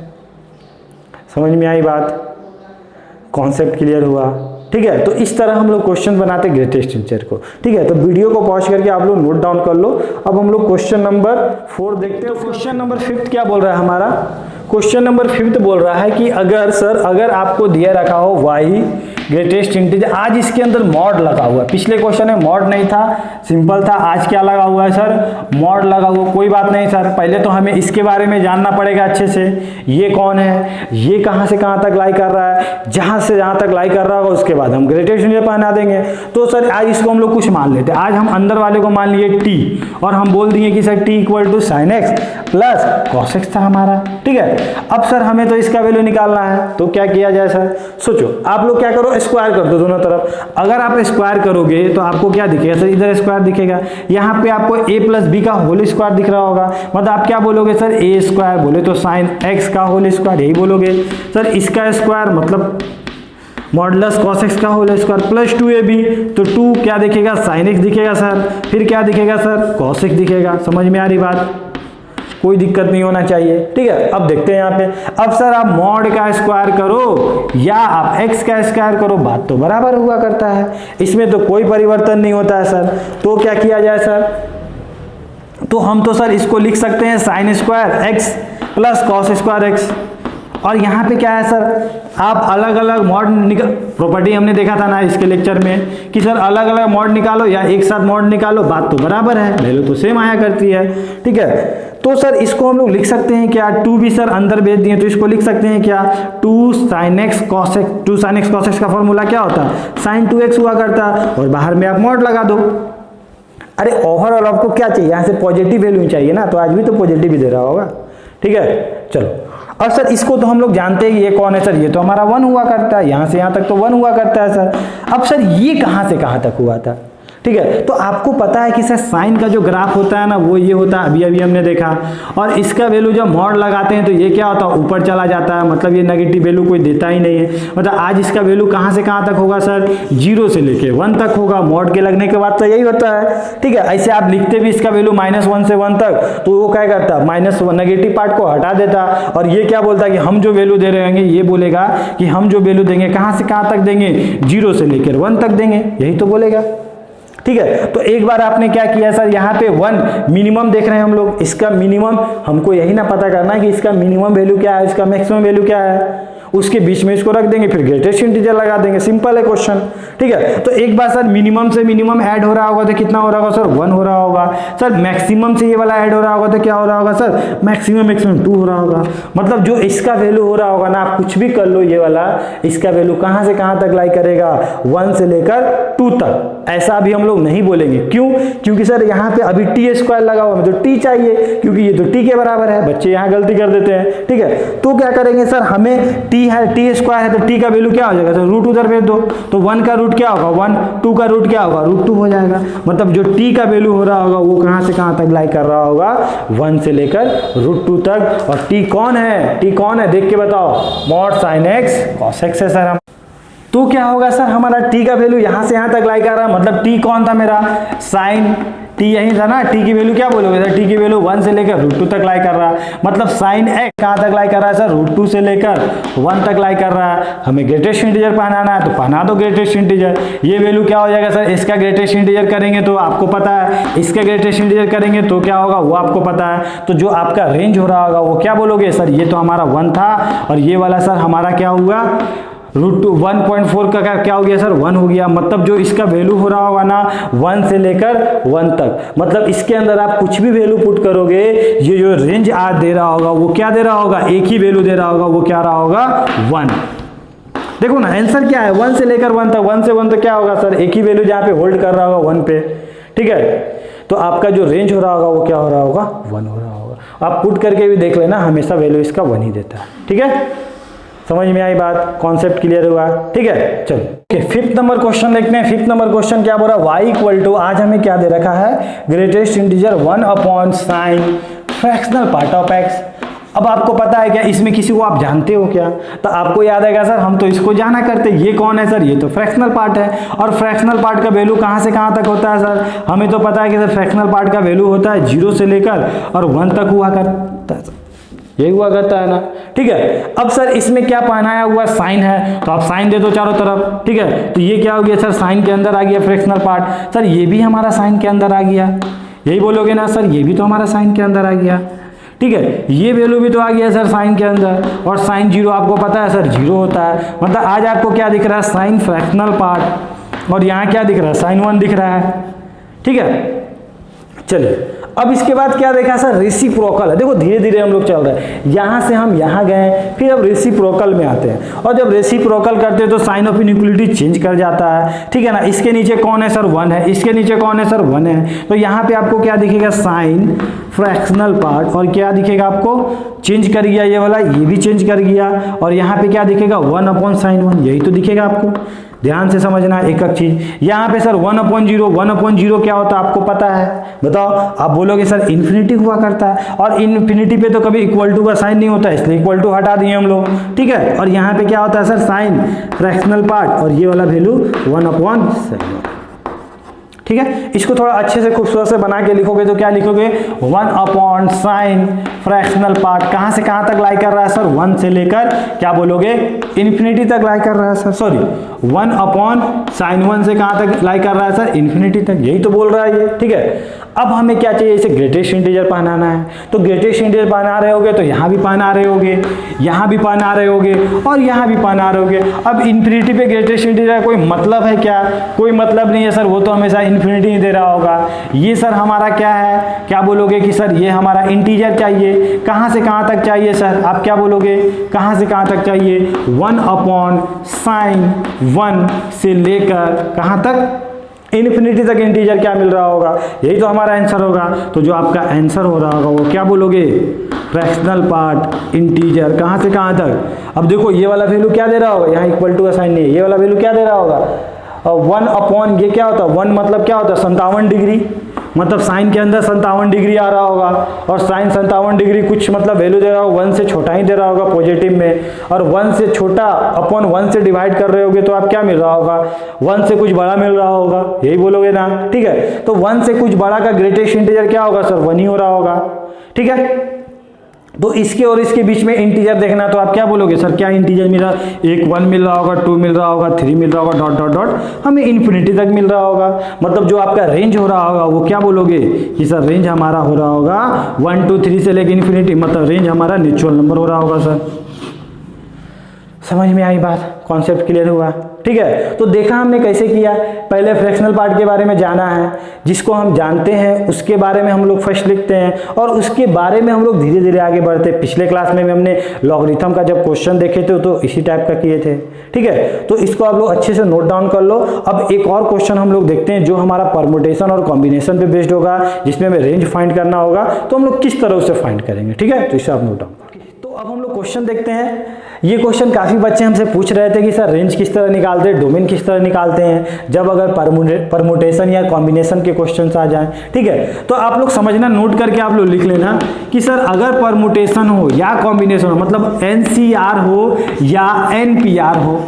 समझ में आई बात? कॉन्सेप्ट क्लियर हुआ? ठीक है। तो इस तरह हम लोग क्वेश्चन बनाते ग्रेटेस्ट इंटीजर को, ठीक है। तो वीडियो को पॉज करके आप लोग नोट डाउन कर लो। अब हम लोग क्वेश्चन नंबर 4 देखते हैं। क्वेश्चन नंबर 5 क्या बोल रहा है हमारा? क्वेश्चन नंबर 5 बोल रहा है कि अगर आपको दिया रखा हो y ग्रेटेस्ट इंटीजर, आज इसके अंदर मॉड लगा हुआ है। पिछले क्वेश्चन में मॉड नहीं था, सिंपल था। आज क्या लगा हुआ है सर? मॉड लगा हुआ। कोई बात नहीं सर, पहले तो हमें इसके बारे में जानना पड़ेगा अच्छे से। ये कौन है? ये कहां से कहां तक लाई कर रहा है? जहां से जहां तक लाई कर रहा होगा उसके बाद हम ग्रेटेस्ट इंटीजर पहना देंगे। तो सर आज इसको हम लोग कुछ मान लेते हैं। आज हम अंदर वाले को मान लिए t, और हम बोल दिए कि sir t = sin x plus cos x था हमारा, ठीक है। अब सर हमें तो इसका वैल्यू निकालना है, तो क्या किया जाए सर? सोचो, आप लोग क्या करो, स्क्वायर कर दो दोनों तरफ। अगर आप स्क्वायर करोगे तो आपको क्या दिखेगा सर, इधर स्क्वायर दिखेगा, यहाँ पे आपको a प्लस बी का होल स्क्वायर दिख रहा होगा, मतलब आप क्या बोलोगे सर, a स्क्वायर बोले तो साइन x का होल स्क्वायर, यही बोलोगे सर। इसका स्क्वायर मतलब मॉडुलस cos x का होल स्क्वायर प्लस 2ab, तो 2 क्या दिखेगा, साइन x दिखेगा सर, फिर क्या दिखेगा सर, cos x दिखेगा। समझ में आ रही बात, कोई दिक्कत नहीं होना चाहिए, ठीक है। अब देखते हैं यहाँ पे, अब सर आप मॉड का स्क्वायर करो या आप x का स्क्वायर करो, बात तो बराबर हुआ करता है, इसमें तो कोई परिवर्तन नहीं होता है सर। तो क्या किया जाए सर, तो हम तो सर इसको लिख सकते हैं sine square x plus cos square x, और यहाँ पे क्या है सर, आप अलग अलग मॉड प्रॉपर्टी हमने देखा था ना इसके लेक्चर में कि सर अलग अलग मॉड निकालो या एक साथ मॉड निकालो, बात तो बराबर है, वैल्यू तो सेम आया करती है, ठीक है। तो सर इसको हम लोग लिख सकते हैं क्या, 2 भी सर अंदर भेज दिए तो इसको लिख सकते हैं क्या, 2 sin x cos x, 2 sin x cos x का फॉर्मूला क्या होता है, sin 2x हुआ करता, और बाहर में आप मॉड लगा दो। अरे ओवरऑल आपको क्या चाहिए, यहाँ से पॉजिटिव वैल्यू चाहिए ना, तो आज भी तो पॉजिटिव ही दे रहा होगा, ठीक है। चलो और सर इसको तो हम लोग जानते हैं कि ये कौन है सर, ये तो हमारा 1 हुआ करता है, यहाँ से यहाँ तक तो 1 हुआ करता है सर। अब सर ये कहाँ से कहाँ तक हुआ था, ठीक है। तो आपको पता है कि सर साइन का जो ग्राफ होता है ना वो ये होता है, अभी अभी हमने देखा, और इसका वैल्यू जब मॉड लगाते हैं तो ये क्या होता है, ऊपर चला जाता है, मतलब ये नेगेटिव वैल्यू कोई देता ही नहीं है। मतलब आज इसका वैल्यू कहाँ से कहाँ तक होगा सर, 0 से लेके 1 तक होगा, मॉड के लगने के बाद तो यही होता है, ठीक है। ऐसे आप लिखते भी इसका वैल्यू -1 से 1 तक, तो वो क्या करता है, माइनस नेगेटिव पार्ट को हटा देता, और ये क्या बोलता है कि हम जो वैल्यू दे रहे होंगे, ये बोलेगा कि हम जो वैल्यू देंगे कहाँ से कहाँ तक देंगे, 0 से लेकर 1 तक देंगे, यही तो बोलेगा, ठीक है। तो एक बार आपने क्या किया सर, यहाँ पे 1 मिनिमम देख रहे हैं हम लोग, इसका मिनिमम हमको यही ना पता करना है कि इसका मिनिमम वैल्यू क्या है, इसका मैक्सिमम वैल्यू क्या है, उसके बीच में इसको रख देंगे, फिर ग्रेटेस्ट इंटीजर लगा देंगे, सिंपल है क्वेश्चन, ठीक है। तो एक बार सर मिनिमम से मिनिमम ऐड हो रहा होगा तो कितना हो रहा होगा सर, 1 हो रहा होगा। सर मैक्सिमम से ये वाला ऐड हो रहा होगा तो क्या हो रहा होगा सर, मैक्सिमम 2 हो रहा होगा। मतलब जो इसका वैल्यू हो रहा होगा ना, आप कुछ भी कर लो, ये वाला इसका वैल्यू कहाँ से कहाँ तक लाई करेगा, 1 से लेकर 2 तक। ऐसा अभी हम लोग नहीं बोलेंगे, क्यों, क्योंकि सर यहाँ पे अभी टी स्क्वायर लगा हुआ है, तो टी चाहिए, क्योंकि ये तो टी के बराबर है, बच्चे यहाँ गलती कर देते हैं, ठीक है। तो क्या करेंगे सर, हमें टी है, टी स्क्वायर है, तो टी का वैल्यू क्या हो जाएगा सर, रूट उधर भेज दो, तो 1 का रूट क्या होगा 1, 2 का रूट क्या होगा √2 हो जाएगा। मतलब जो टी का वैल्यू हो रहा होगा वो कहाँ से कहाँ तक लाई कर रहा होगा, 1 से लेकर √2 तक। और टी कौन है, टी कौन है देख के बताओ, mod sine x cos x है सर। हम तो क्या होगा सर, हमारा टी का वैल्यू यहाँ से यहाँ तक लाई कर रहा है, मतलब टी कौन था मेरा, साइन टी यही था ना, टी की वैल्यू क्या बोलोगे सर, टी की वैल्यू 1 से लेकर √2 तक लाई कर रहा है, मतलब साइन x कहाँ तक लाई कर रहा है सर, √2 से लेकर 1 तक लाई कर रहा है। हमें ग्रेटेस्ट इंटीजर पहनाना है तो पहना दो ग्रेटेस्ट इंटीजर। ये वैल्यू क्या हो जाएगा सर, इसका ग्रेटेस्ट इंटीजर करेंगे तो आपको पता है, इसका ग्रेटेस्ट इंटीजर करेंगे तो क्या होगा वो आपको पता है। तो जो आपका रेंज हो रहा होगा वो क्या बोलोगे सर, ये तो हमारा 1 था, और ये वाला सर हमारा क्या हुआ, √2 1.4 का क्या हो गया सर, 1 हो गया। मतलब जो इसका वैल्यू हो रहा होगा ना 1 से लेकर 1 तक, मतलब इसके अंदर आप कुछ भी वैल्यू पुट करोगे, ये जो रेंज आज दे रहा होगा वो क्या दे रहा होगा, एक ही वैल्यू दे रहा होगा, वो क्या रहा होगा 1। देखो ना आंसर क्या है, 1 से लेकर 1 तक, 1 से 1 तक क्या होगा सर, एक ही वैल्यू जहाँ पे होल्ड कर रहा होगा 1 पे, ठीक है। तो आपका जो रेंज हो रहा होगा वो क्या हो रहा होगा, 1 हो रहा होगा। आप पुट करके भी देख लेना, हमेशा वैल्यू इसका 1 ही देता है, ठीक है। समझ में आई बात, कॉन्सेप्ट क्लियर हुआ, ठीक है। चलो ओके, 5th नंबर क्वेश्चन देखते हैं। 5th नंबर क्वेश्चन क्या बोल रहा है, y इक्वल टू, आज हमें क्या दे रखा है, greatest integer 1/sin fractional part of x। अब आपको पता है क्या, इसमें किसी को आप जानते हो क्या, तो आपको याद आएगा सर हम तो इसको जाना करते, ये कौन है सर, ये तो फ्रैक्शनल पार्ट है, और फ्रैक्शनल पार्ट का वैल्यू कहाँ से कहाँ तक होता है सर, हमें तो पता है कि सर फ्रैक्शनल पार्ट का वैल्यू होता है 0 से लेकर और 1 तक हुआ करता है, यही हुआ करता है ना, ठीक है। अब सर इसमें क्या पहनाया हुआ साइन है, तो आप साइन दे दो चारों तरफ, ठीक है। तो ये क्या हो गया सर, साइन के अंदर आ गया फ्रैक्शनल पार्ट, सर ये भी हमारा साइन के अंदर आ गया, यही बोलोगे ना सर, ये भी तो हमारा साइन के अंदर आ गया, ठीक है। ये वैल्यू भी तो आ गया सर साइन के अंदर, और साइन 0 आपको पता है सर 0 होता है। मतलब आज आपको क्या दिख रहा है, साइन फ्रैक्शनल पार्ट, और यहाँ क्या दिख रहा है, साइन 1 दिख रहा है, ठीक है। चलिए अब इसके बाद क्या देखा सर, रेसिप्रोकल है। देखो धीरे धीरे हम लोग चल रहे हैं, यहाँ से हम यहाँ गए, फिर अब रेसिप्रोकल में आते हैं, और जब रेसिप्रोकल करते हैं तो साइन ऑफ इनइक्वलिटी चेंज कर जाता है, ठीक है ना। इसके नीचे कौन है सर, 1 है, इसके नीचे कौन है सर, 1 है। तो यहाँ पे आपको क्या दिखेगा, साइन फ्रैक्शनल पार्ट, और क्या दिखेगा आपको, चेंज कर गया ये वाला, ये भी चेंज कर गया, और यहाँ पे क्या दिखेगा 1/sin 1, यही तो दिखेगा आपको, ध्यान से समझना एक एक चीज। यहाँ पे सर 1/0 क्या होता है आपको पता है, बताओ। आप बोलोगे सर इन्फिनिटी हुआ करता है, और इन्फिनिटी पे तो कभी इक्वल टू का साइन नहीं होता, इसलिए इक्वल टू हटा दिए हम लोग, ठीक है। और यहाँ पे क्या होता है सर साइन फ्रैक्शनल पार्ट, और ये वाला वैल्यू 1/7, ठीक है। इसको थोड़ा अच्छे से खूबसूरत से बना के लिखोगे तो क्या लिखोगे, 1/sin फ्रैक्शनल पार्ट कहां से कहां तक लाई कर रहा है सर, 1 से लेकर क्या बोलोगे इन्फिनिटी तक लाई कर रहा है सर, सॉरी 1/sin 1 से कहां तक लाई कर रहा है सर, इन्फिनिटी तक, यही तो बोल रहा है ये, ठीक है। अब हमें क्या चाहिए, इसे ग्रेटेस्ट इंटीजर पहनाना है, तो ग्रेटेस्ट इंटीजर पहना रहे होगे तो यहाँ भी पहना रहे होगे, यहाँ भी पहना रहे होगे, और यहाँ भी पहना रहे होगे। अब इन्फिनिटी पे ग्रेटेस्ट इंटीजर का कोई मतलब है क्या, कोई मतलब नहीं है सर, वो तो हमेशा इन्फिनिटी ही दे रहा होगा। ये सर हमारा क्या है, क्या बोलोगे कि सर ये हमारा इंटीजर चाहिए, कहाँ से कहाँ तक चाहिए सर, आप क्या बोलोगे, कहाँ से कहाँ तक चाहिए, 1/sin 1 से लेकर कहाँ तक, इन्फिनिटी तक इंटीजर क्या मिल रहा होगा, यही तो हमारा आंसर होगा। तो जो आपका आंसर हो रहा होगा वो क्या बोलोगे, फ्रैक्शनल पार्ट इंटीजर कहाँ से कहाँ तक। अब देखो ये वाला वैल्यू क्या दे रहा होगा, यहाँ इक्वल टू का साइन नहीं है, ये वाला वैल्यू क्या दे रहा होगा, 1/, ये क्या होता है 1 मतलब क्या होता है 57 डिग्री, मतलब साइन के अंदर 57 डिग्री आ रहा होगा, और साइन 57 डिग्री कुछ मतलब वैल्यू दे रहा होगा 1 से छोटा ही दे रहा होगा पॉजिटिव में, और 1 से छोटा अपॉन 1 से डिवाइड कर रहे होगे तो आप क्या मिल रहा होगा, 1 से कुछ बड़ा मिल रहा होगा, यही बोलोगे ना, ठीक है। तो 1 से कुछ बड़ा का ग्रेटेस्ट इंटीजर क्या होगा सर, 1 ही हो रहा होगा, ठीक है। तो इसके और इसके बीच में इंटीजर देखना, तो आप क्या बोलोगे सर, क्या इंटीजर मिल रहा, एक 1 मिल रहा होगा, 2 मिल रहा होगा, 3 मिल रहा होगा, डॉट डॉट डॉट हमें इन्फिनिटी तक मिल रहा होगा। मतलब जो आपका रेंज हो रहा होगा वो क्या बोलोगे कि सर रेंज हमारा हो रहा होगा 1 2 3 से लेकर इन्फिनिटी, मतलब रेंज हमारा नेचुरल नंबर हो रहा होगा सर। समझ में आई बात, कॉन्सेप्ट क्लियर हुआ, ठीक है। तो देखा हमने कैसे किया, पहले फ्रैक्शनल पार्ट के बारे में जाना है, जिसको हम जानते हैं उसके बारे में हम लोग फर्स्ट लिखते हैं, और उसके बारे में हम लोग धीरे धीरे आगे बढ़ते हैं। पिछले क्लास में भी हमने लॉगरिथम का जब क्वेश्चन देखे थे तो इसी टाइप का किए थे, ठीक है। तो इसको आप लोग अच्छे से नोट डाउन कर लो। अब एक और क्वेश्चन हम लोग देखते हैं जो हमारा परमुटेशन और कॉम्बिनेशन पे बेस्ड होगा, जिसमें हमें रेंज फाइंड करना होगा, तो हम लोग किस तरह उसे फाइंड करेंगे, ठीक है। तो इसे आप नोट डाउन। तो अब हम लोग क्वेश्चन देखते हैं। ये क्वेश्चन काफ़ी बच्चे हमसे पूछ रहे थे कि सर रेंज किस तरह निकालते हैं, डोमेन किस तरह निकालते हैं जब अगर परमुटेशन या कॉम्बिनेशन के क्वेश्चंस आ जाएं, ठीक है। तो आप लोग समझना, नोट करके आप लोग लिख लेना कि सर अगर परमुटेशन हो या कॉम्बिनेशन हो, मतलब NCR हो या NPR हो,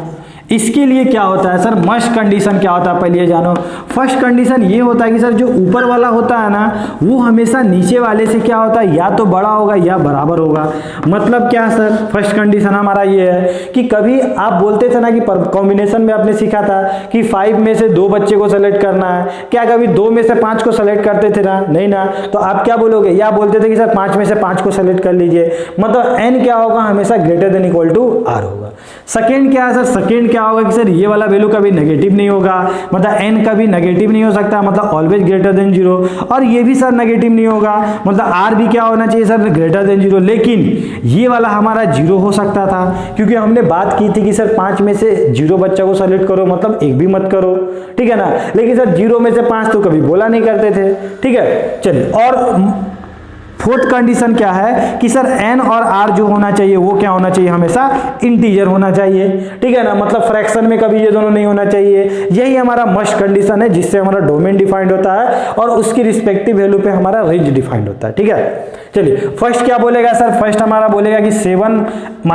इसके लिए क्या होता है सर, मस्ट कंडीशन क्या होता है पहले ये जानो। फर्स्ट कंडीशन ये होता है कि सर जो ऊपर वाला होता है ना वो हमेशा नीचे वाले से क्या होता है, या तो बड़ा होगा या बराबर होगा। मतलब क्या सर, फर्स्ट कंडीशन हमारा ये है कि कभी आप बोलते थे ना कि कॉम्बिनेशन में आपने सीखा था कि 5 में से 2 बच्चे को सेलेक्ट करना है, क्या कभी 2 में से 5 को सेलेक्ट करते थे ना, नहीं ना। तो आप क्या बोलोगे, या बोलते थे कि सर 5 में से 5 को सेलेक्ट कर लीजिए, मतलब n क्या होगा, हमेशा greater than equal to r होगा। सेकेंड क्या है सर, सेकेंड क्या होगा कि सर ये वाला वैल्यू कभी नेगेटिव नहीं होगा, मतलब n कभी नेगेटिव नहीं हो सकता, मतलब ऑलवेज ग्रेटर देन 0, और ये भी सर नेगेटिव नहीं होगा, मतलब r भी क्या होना चाहिए सर, ग्रेटर देन 0। लेकिन ये वाला हमारा 0 हो सकता था, क्योंकि हमने बात की थी कि सर 5 में से 0 बच्चा को सेलेक्ट करो, मतलब एक भी मत करो, ठीक है ना। लेकिन सर 0 में से 5 तो कभी बोला नहीं करते थे, ठीक है। चलिए, और फोर्थ कंडीशन क्या है कि सर n और r जो होना चाहिए वो क्या होना चाहिए, हमेशा इंटीजर होना चाहिए, ठीक है ना। मतलब फ्रैक्शन में कभी ये दोनों नहीं होना चाहिए। यही हमारा मस्ट कंडीशन है, जिससे हमारा डोमेन डिफाइंड होता है और उसकी रिस्पेक्टिव वैल्यू पे हमारा रेंज डिफाइंड होता है, ठीक है। चलिए, फर्स्ट क्या बोलेगा सर, फर्स्ट हमारा बोलेगा कि 7 -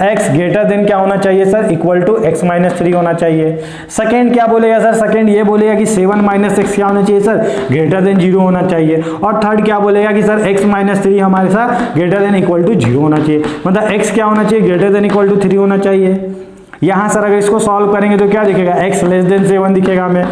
x ग्रेटर देन क्या होना चाहिए सर, इक्वल टू x - 3 होना चाहिए। सेकेंड क्या बोलेगा सर, सेकेंड ये बोलेगा कि 7 - x क्या होना चाहिए सर, ग्रेटर देन 0 होना चाहिए। और थर्ड क्या बोलेगा कि सर x - 3 हमारे साथ ग्रेटर देन इक्वल टू 0 होना चाहिए, मतलब x क्या होना चाहिए, ग्रेटर देन इक्वल टू 3 होना चाहिए। यहाँ सर अगर इसको सॉल्व करेंगे तो क्या दिखेगा, x लेस देन 7 दिखेगा हमें,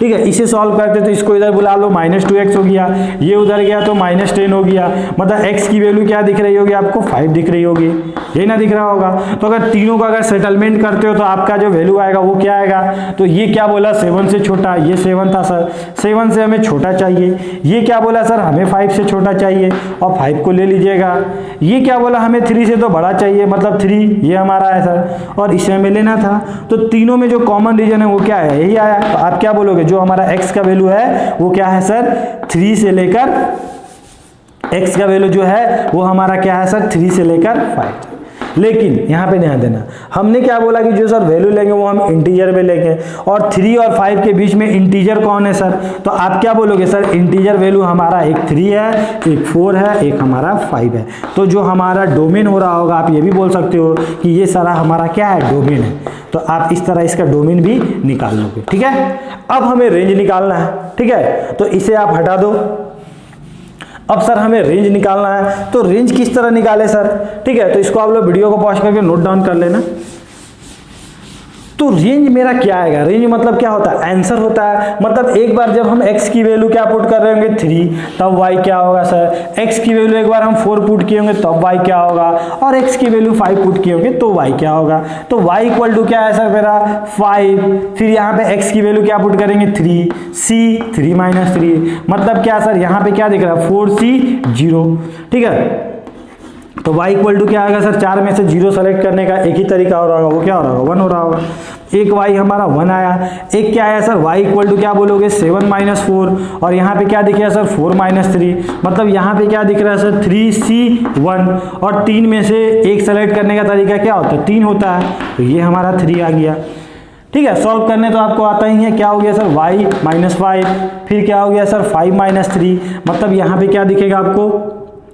ठीक है। इसे सॉल्व करते तो इसको इधर बुला लो, -2x हो गया, ये उधर गया तो -10 हो गया, मतलब x की वैल्यू क्या दिख रही होगी आपको, 5 दिख रही होगी, यही ना दिख रहा होगा। तो अगर तीनों का अगर सेटलमेंट करते हो तो आपका जो वैल्यू आएगा वो क्या आएगा, तो ये क्या बोला 7 से छोटा, ये 7 था सर, 7 से हमें छोटा चाहिए। ये क्या बोला सर, हमें 5 से छोटा चाहिए और 5 को ले लीजिएगा। ये क्या बोला, हमें 3 से तो बड़ा चाहिए, मतलब 3 ये हमारा है सर, और इसे हमें लेना था। तो तीनों में जो कॉमन रीजन है वो क्या है, यही आया। तो आप क्या बोलोगे, जो हमारा x का वैल्यू है वो क्या है सर, 3 से लेकर x का वैल्यू जो है वो हमारा क्या है सर, 3 से लेकर 5। लेकिन यहाँ पे ध्यान देना, हमने क्या बोला कि जो सर वैल्यू लेंगे वो हम इंटीजर में लेंगे, और 3 और 5 के बीच में इंटीजर कौन है सर? तो आप क्या बोलोगे सर? इंटीजर वैल्यू हमारा एक 3 है, एक 4 है, एक हमारा 5 है। तो जो हमारा डोमेन हो रहा होगा, आप ये भी बोल सकते हो कि ये सारा हमारा क्या है? डोमेन है। तो आप इस तरह इसका डोमेन भी निकाल लोगे, ठीक है। अब हमें रेंज निकालना है, ठीक है, तो इसे आप हटा दो। अब सर हमें रेंज निकालना है, तो रेंज किस तरह निकाले सर? ठीक है, तो इसको आप लोग वीडियो को पॉज करके नोट डाउन कर लेना। तो रेंज मेरा क्या आएगा? रेंज मतलब क्या होता है? आंसर होता है। मतलब एक बार जब हम x की वैल्यू क्या पुट कर रहे होंगे 3, तब y क्या होगा सर? x की वैल्यू एक बार हम 4 पुट किए होंगे तब y क्या होगा, और x की वैल्यू 5 पुट किए होंगे तो y क्या होगा? तो y इक्वल टू क्या है सर मेरा? 5। फिर यहाँ पे x की वैल्यू क्या पुट करेंगे? 3, c 3 माइनस 3, मतलब क्या सर? यहाँ पे क्या दिख रहा है? 4c 0, ठीक है। तो y इक्वल टू क्या आएगा सर? 4 में से 0 सेलेक्ट करने का एक ही तरीका हो रहा होगा, वो क्या हो रहा होगा? 1 हो रहा होगा। एक y हमारा 1 आया, एक क्या आया सर? y इक्वल टू क्या बोलोगे? 7 माइनस 4, और यहाँ पे क्या दिख रहा है सर? 4 माइनस 3, मतलब यहाँ पे क्या दिख रहा है सर? 3c1, और 3 में से एक सेलेक्ट करने का तरीका क्या होता है? 3 होता है, तो ये हमारा 3 आ गया, ठीक है। सॉल्व करने तो आपको आता ही है। क्या हो गया सर? y माइनस 5, फिर क्या हो गया सर? 5 माइनस 3, मतलब यहाँ पे क्या दिखेगा आपको?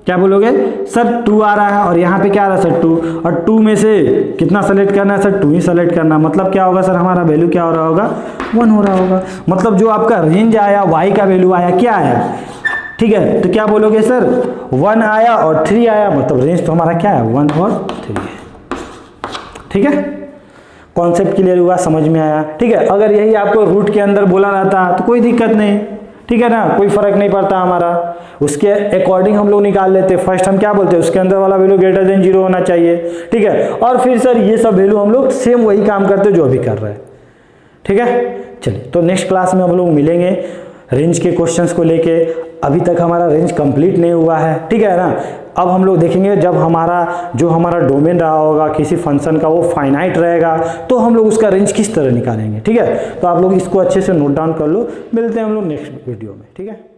क्या बोलोगे सर? 2 आ रहा है, और यहाँ पे क्या आ रहा है सर? 2, और 2 में से कितना सेलेक्ट करना है सर? 2 ही सेलेक्ट करना, मतलब क्या होगा सर? हमारा वैल्यू क्या हो रहा होगा? 1 हो रहा होगा। मतलब जो आपका रेंज आया, y का वैल्यू आया, क्या आया? ठीक है, तो क्या बोलोगे सर? 1 आया और 3 आया, मतलब रेंज तो हमारा क्या है? 1 और 3 है, ठीक है। कॉन्सेप्ट क्लियर हुआ? समझ में आया? ठीक है। अगर यही आपको रूट के अंदर बोला रहता तो कोई दिक्कत नहीं, ठीक है ना, कोई फर्क नहीं पड़ता हमारा, उसके अकॉर्डिंग हम लोग निकाल लेते। फर्स्ट हम क्या बोलते हैं? उसके अंदर वाला वैल्यू ग्रेटर देन 0 होना चाहिए, ठीक है। और फिर सर ये सब वैल्यू हम लोग सेम वही काम करते जो अभी कर रहे हैं, ठीक है। चलिए, तो नेक्स्ट क्लास में हम लोग मिलेंगे रेंज के क्वेश्चंस को लेके। अभी तक हमारा रेंज कंप्लीट नहीं हुआ है, ठीक है ना। अब हम लोग देखेंगे जब हमारा डोमेन रहा होगा किसी फंक्शन का, वो फाइनाइट रहेगा, तो हम लोग उसका रेंज किस तरह निकालेंगे, ठीक है। तो आप लोग इसको अच्छे से नोट डाउन कर लो। मिलते हैं हम लोग नेक्स्ट वीडियो में, ठीक है।